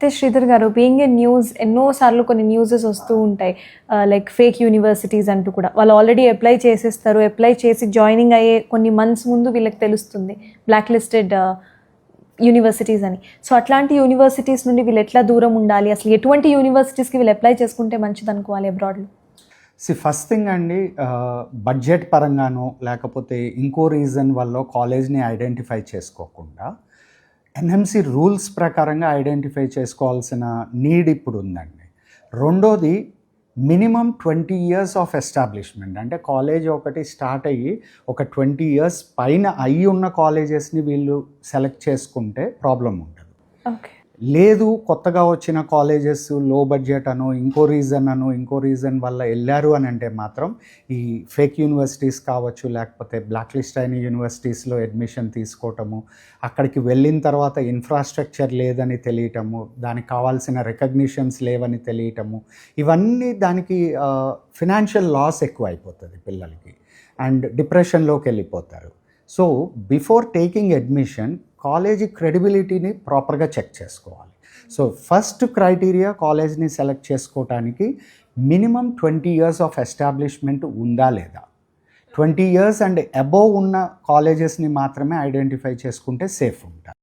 అయితే శ్రీధర్ గారు, being a news, ఎన్నోసార్లు కొన్ని న్యూసెస్ వస్తూ ఉంటాయి, లైక్ ఫేక్ యూనివర్సిటీస్ అంటూ కూడా. వాళ్ళు ఆల్రెడీ అప్లై చేసేస్తారు, అప్లై చేసి జాయినింగ్ అయ్యే కొన్ని మంత్స్ ముందు వీళ్ళకి తెలుస్తుంది బ్లాక్ లిస్టెడ్ యూనివర్సిటీస్ అని. సో అట్లాంటి యూనివర్సిటీస్ నుండి వీళ్ళు ఎట్లా దూరం ఉండాలి, అసలు ఎటువంటి యూనివర్సిటీస్కి వీళ్ళు అప్లై చేసుకుంటే మంచిది అనుకోవాలి అబ్రాడ్లో? ఫస్ట్ థింగ్ అండి, బడ్జెట్ పరంగానో లేకపోతే ఇంకో రీజన్ వల్ల కాలేజ్ని ఐడెంటిఫై చేసుకోకుండా ఎన్ఎంసి రూల్స్ ప్రకారంగా ఐడెంటిఫై చేసుకోవాల్సిన నీడ్ ఇప్పుడు ఉందండి. రెండోది, మినిమం 20 years ఆఫ్ ఎస్టాబ్లిష్మెంట్. అంటే కాలేజ్ ఒకటి స్టార్ట్ అయ్యి ఒక 20 years పైన అయ్యి ఉన్న కాలేజెస్ని వీళ్ళు సెలెక్ట్ చేసుకుంటే ప్రాబ్లం ఉంటుంది. ఓకే. లేదు, కొత్తగా వచ్చిన కాలేజెస్ లో బడ్జెట్ అనో ఇంకో రీజన్ వల్ల వెళ్ళారు అని అంటే మాత్రం ఈ ఫేక్ యూనివర్సిటీస్ కావచ్చు, లేకపోతే బ్లాక్ లిస్ట్ అయిన యూనివర్సిటీస్లో అడ్మిషన్ తీసుకోవటము, అక్కడికి వెళ్ళిన తర్వాత ఇన్ఫ్రాస్ట్రక్చర్ లేదని తెలియటము, దానికి కావాల్సిన రికగ్నిషన్స్ లేవని తెలియటము, ఇవన్నీ దానికి ఫినాన్షియల్ లాస్ ఎక్కువ అయిపోతుంది పిల్లలకి అండ్ డిప్రెషన్లోకి వెళ్ళిపోతారు. So before taking admission college క్రెడిబిలిటీని ప్రాపర్గా చెక్ చేసుకోవాలి. సో ఫస్ట్ క్రైటీరియా కాలేజ్ని సెలెక్ట్ చేసుకోవటానికి మినిమం 20 years ఆఫ్ ఎస్టాబ్లిష్మెంట్ ఉందా లేదా. 20 years అండ్ అబోవ్ ఉన్న కాలేజెస్ని మాత్రమే ఐడెంటిఫై చేసుకుంటే సేఫ్ ఉంటారు.